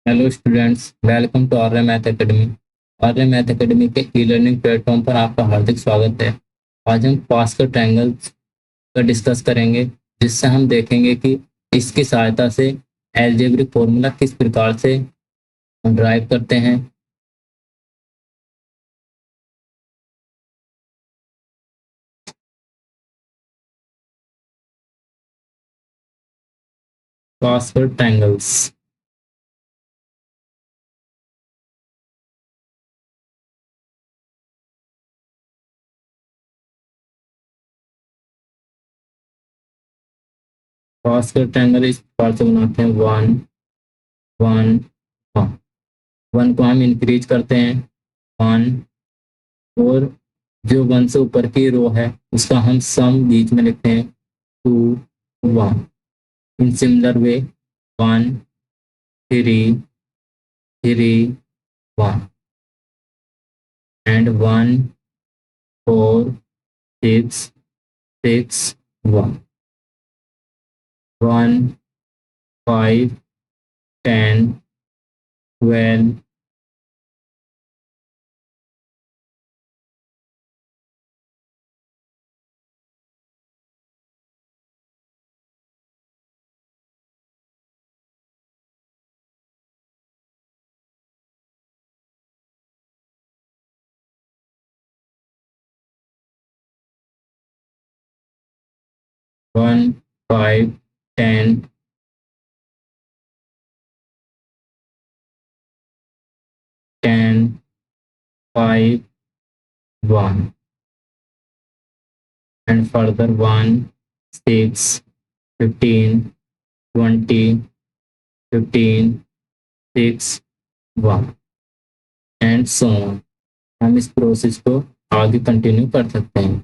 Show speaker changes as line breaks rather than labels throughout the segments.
Hello students, welcome to Arya math academy. Arya math academy के e learning platform पर आपका हार्दिक स्वागत है। आज हम पास्कल ट्रायंगल्स का डिस्कस करेंगे, जिससे हम देखेंगे कि इसकी सहायता से अलजेब्रिक फॉर्मूला किस प्रकार से हम ड्राइव करते हैं। Pascal triangles. पास्कल ट्रायंगल इस प्रकार से बनाते हैं। One one one. वन को हम इंक्रीज करते हैं, वन, और जो वन से ऊपर की रो है उसका हम सम बीच में लिखते हैं, two one. In similar way, one three three one and one four six six one, one five 10 12 1 5 10 10 5 1 and further 1 6 15 20 15 6 1 and so on. हम इस प्रोसेस को आगे कंटिन्यू कर सकते हैं।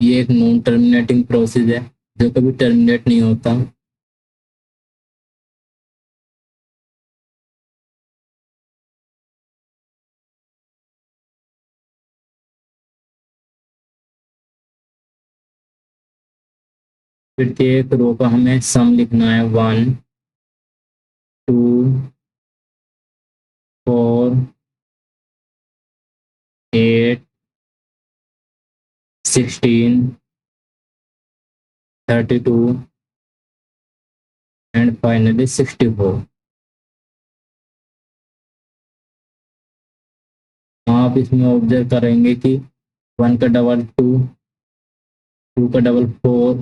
ये एक नॉन टर्मिनेटिंग प्रोसेस है जो कभी टर्मिनेट नहीं होता। प्रत्येक रो का हमें सम लिखना है, 1 2 4 8 16 32 एंड फाइनली 64। आप इसमें ऑब्जर्व करेंगे कि 1 का डबल 2, 2 का डबल 4,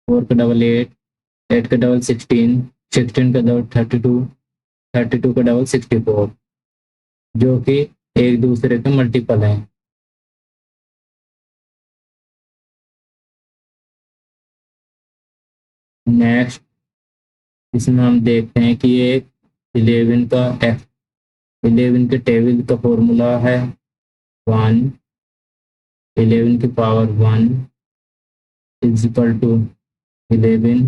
4 का डबल 8, 8 का डबल 16, 16 का डबल 32, 32 का डबल 64, जो कि एक दूसरे के मल्टीपल हैं। नेक्स्ट, इसमें हम देखते हैं कि ये 11 का 11 के टेबल का फॉर्मूला है, 1 11 की पावर 1 इज इक्वल टू 11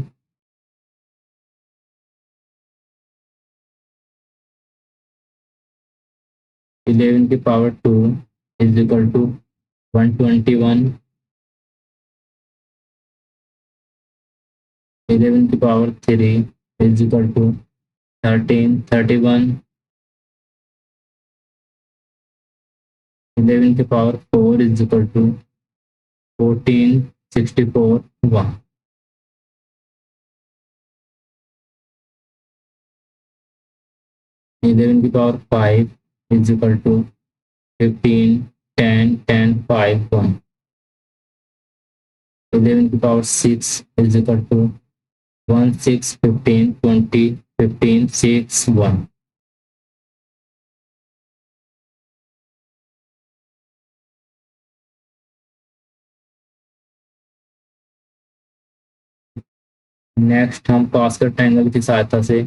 11 की पावर 2 इज इक्वल टू 121, 11 की पावर 3 इज इक्वल टू 31, 11 की power 4 is equal to 14 64 1। Eleven की पावर 5 इज इक्वल टू 15 10 10 5 1। 11 की power 6 is equal to 1 6 15 20 15 6 1। Next, हम पास्कल ट्रायंगल की सहायता से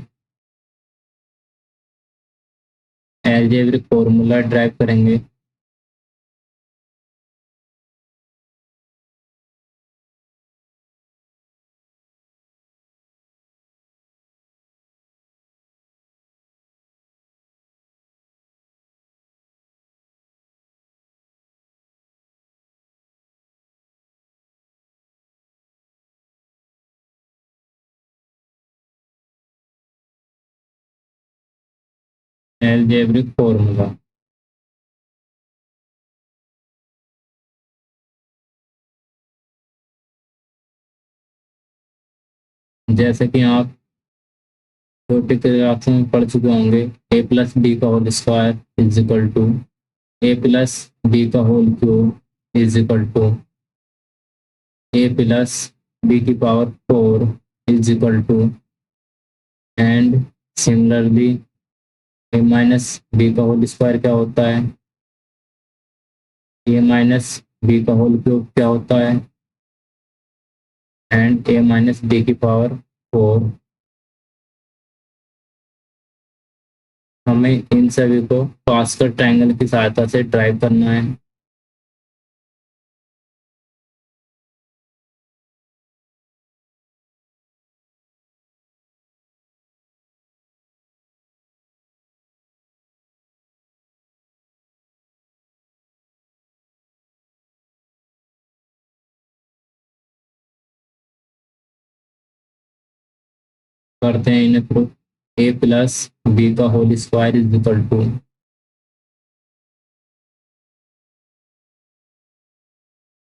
अलजेब्रिक फॉर्मूला ड्राइव करेंगे। अलजेब्रिक फॉर्मूला, जैसे कि आप छोटे क्लास में पढ़ चुके होंगे, ए प्लस बी का whole square is equal to a plus b का whole cube is equal to a plus b की power 4 is equal to, and similarly a minus b का होल स्क्वायर क्या होता है, ए माइनस बी का whole cube क्या होता है, एंड ए माइनस बी की पावर 4। हमें इन सभी को पास्कल ट्रायंगल की सहायता से ड्राइव करना है। करते हैं इन्हें प्रूफ। ए प्लस बी का whole square is equal to,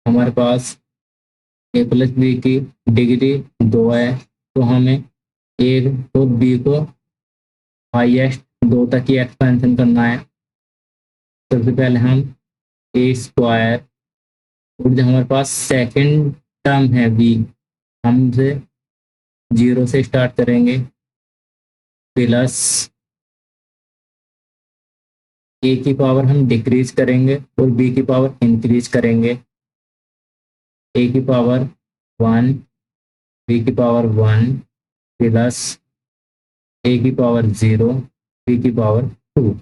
हमारे पास ए प्लस बी की डिग्री 2 है, तो हमें ए और बी को हाईएस्ट 2 तक ही एक्सपेंशन करना है। सबसे पहले हम ए स्क्वायर, और जो हमारे पास सेकंड टर्म है बी, हम उसे 0 से स्टार्ट करेंगे, प्लस ए की पावर हम डिक्रीज करेंगे और बी की पावर इंक्रीज करेंगे। ए की पावर 1, बी की पावर 1, प्लस ए की पावर 0, बी की पावर 2।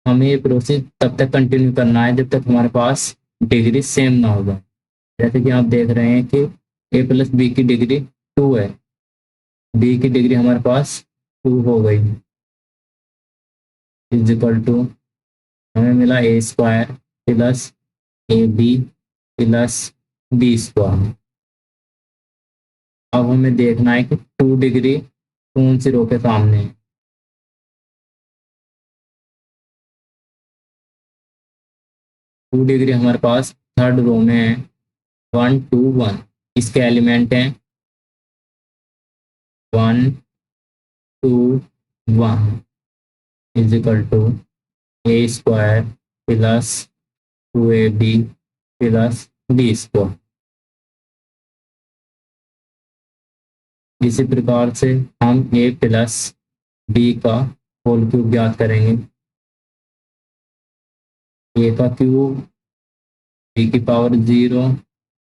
हमें ये प्रोसेस तब तक कंटिन्यू करना है जब तक हमारे पास डिग्री सेम ना हो जाए। जैसे कि आप देख रहे हैं कि ए प्लस बी की डिग्री 2 है, बी की डिग्री हमारे पास 2 हो गई, इज इक्वल टू हमें मिला a square plus a b plus b square. अब हमें देखना है कि 2 डिग्री कौन सी रो के सामने है। 2 डिग्री हमारे पास थर्ड रो में है, 1 2 1। इसके एलिमेंट हैं 1 2 1 is equal to a square plus 2ab plus b square. इसी प्रकार से हम ए प्लस बी का होल क्यूब ज्ञात करेंगे। ए का क्यूब, बी की पावर 0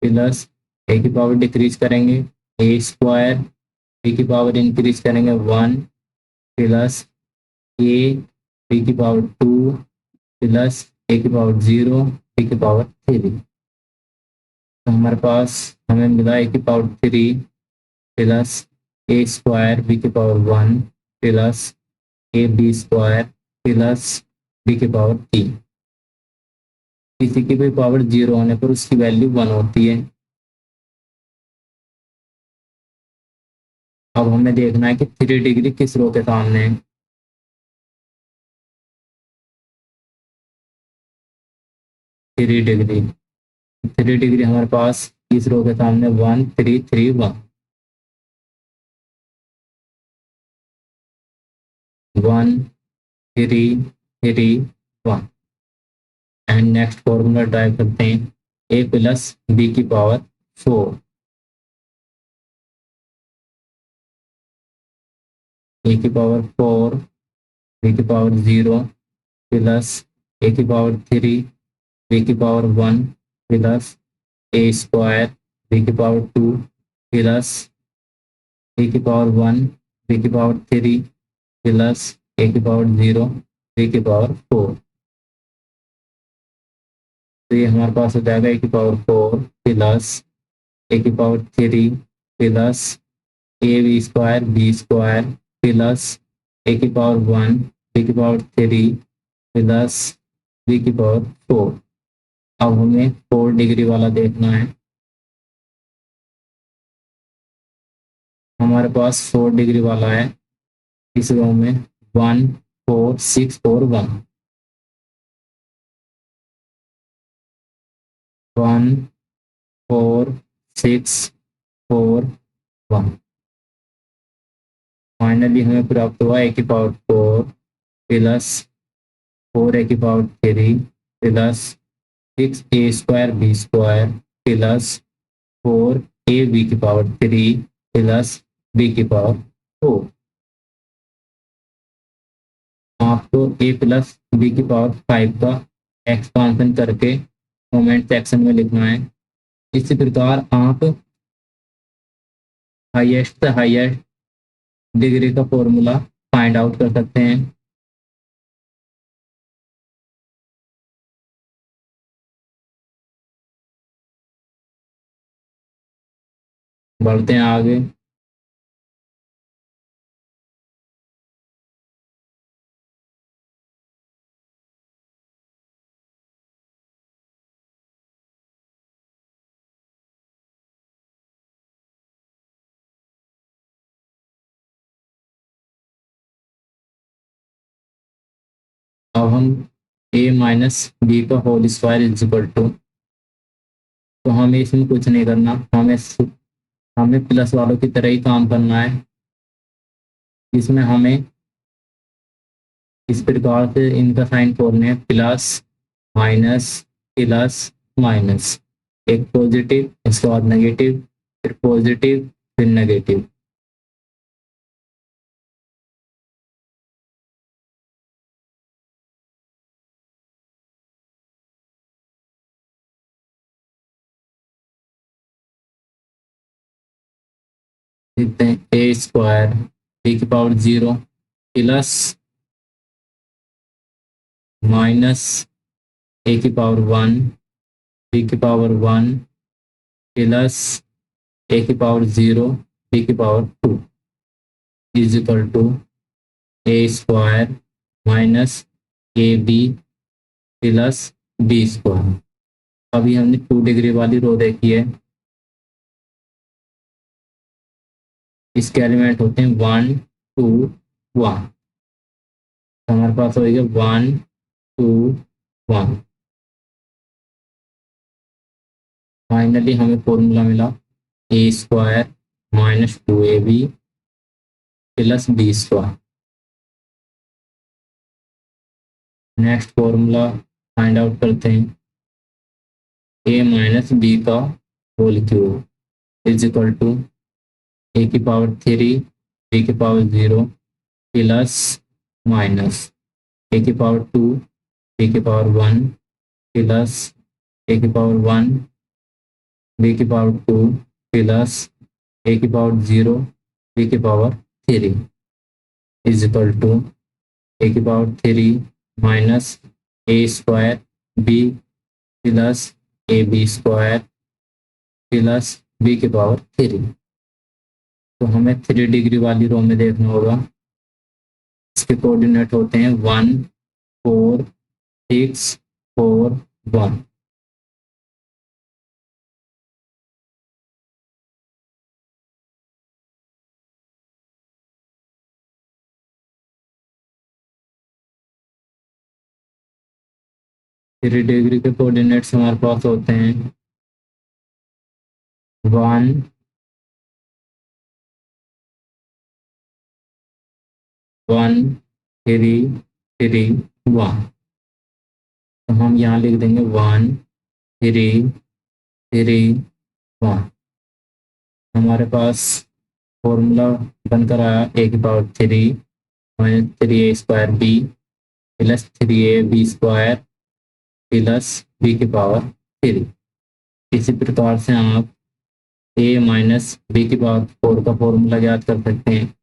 प्लस ए की पावर डिक्रीज करेंगे, ए स्क्वायर, बी की पावर इंक्रीज करेंगे 1 प्लस ए बी की पावर 2 प्लस ए की पावर 0, बी की पावर 3। तो हमारे पास हमें मिला ए की power 3 plus a square b की power 1 plus a b square plus b की पावर 3। किसी की भी पावर 0 होने पर उसकी वैल्यू 1 होती है। अब हमें देखना है कि 3 डिग्री किस रो के सामने है। 3 डिग्री हमारे पास किस रो के सामने, 1 3 3 1, 1 3 3 1। एंड नेक्स्ट फॉर्मूला ड्राइव करते हैं, ए प्लस बी की पावर 4, ए की पावर 4, बी की पावर 0 प्लस ए की पावर 3, बी की power 1 plus a square b की पावर 2 प्लस ए की पावर 1 बी की पावर 3 प्लस ए की पावर 0 बी की पावर 4। तो ये हमारे पास हो जाएगा ए की पावर 4 प्लस ए की power 3 plus a b square plus a की पावर 1 बी की पावर 3 प्लस बी की पावर 4। अब हमें 4 डिग्री वाला देखना है। हमारे पास 4 डिग्री वाला है इस रो में 1 4 6 4 1 1 4 6 4 1। फाइनली हमें प्राप्त हुआ ए की पावर 4 प्लस 4 ए की power 3 plus 6 a square b square plus 4 a b की पावर 3 प्लस बी की पावर 4। आपको ए प्लस बी की पावर 5 का एक्सपांसन करके कमेंट सेक्शन में लिखना है। इसी प्रकार आप हाईएस्ट से हाईएस्ट डिग्री का फॉर्मूला फाइंड आउट कर सकते हैं। बढ़ते हैं आगे। अब हम ए माइनस बी का whole square is equal to, तो हमें इसमें कुछ नहीं करना, हमें प्लस वालों की तरह ही काम करना है। इसमें हमें इस प्रकार से इनका साइन खोलने हैं, प्लस माइनस प्लस माइनस, एक पॉजिटिव इसके बाद नेगेटिव फिर पॉजिटिव फिर नेगेटिव। लिखते हैं ए स्क्वायर बी की पावर 0 प्लस माइनस ए की पावर 1 बी की पावर 1 प्लस ए की पावर 0 बी की power 2 is equal to a square minus a b plus b square. अभी हमने 2 डिग्री वाली रो देखी है। इसके एलिमेंट होते हैं 1 2 1। हमारे पास हो गया 1 2 1। फाइनली हमें फॉर्मूला मिला a square minus 2ab plus b square. Next formula find out करते हैं। ए माइनस बी का whole cube is equal to a की पावर 3 बी की पावर 0 प्लस माइनस ए की पावर 2 बी की पावर 1 प्लस ए की power 1 b की power 2 plus a की पावर 0 बी की power 3 is equal to a की power 3 minus A square b plus a b square plus b की power 3। तो हमें 3 डिग्री वाली रो में देखना होगा। इसके कोऑर्डिनेट होते हैं 1 4 6 4 1। थ्री डिग्री के कोऑर्डिनेट्स हमारे पास होते हैं 1 1 3 3 1। तो हम यहाँ लिख देंगे 1 3 3 1। हमारे पास फॉर्मूला बनकर आया ए की power 3 minus 3a square b plus 3ab square plus b की पावर 3। इसी प्रकार से आप ए माइनस बी की पावर 4 का फॉर्मूला याद कर सकते हैं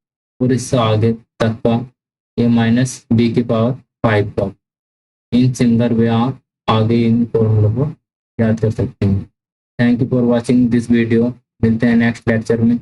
और इससे आगे तक का ए माइनस बी की पावर 5 तक। इन सिमिलर वे आप आगे इन फॉर्मूलों को याद कर सकते हैं। Thank you for watching this video. मिलते हैं नेक्स्ट लेक्चर में।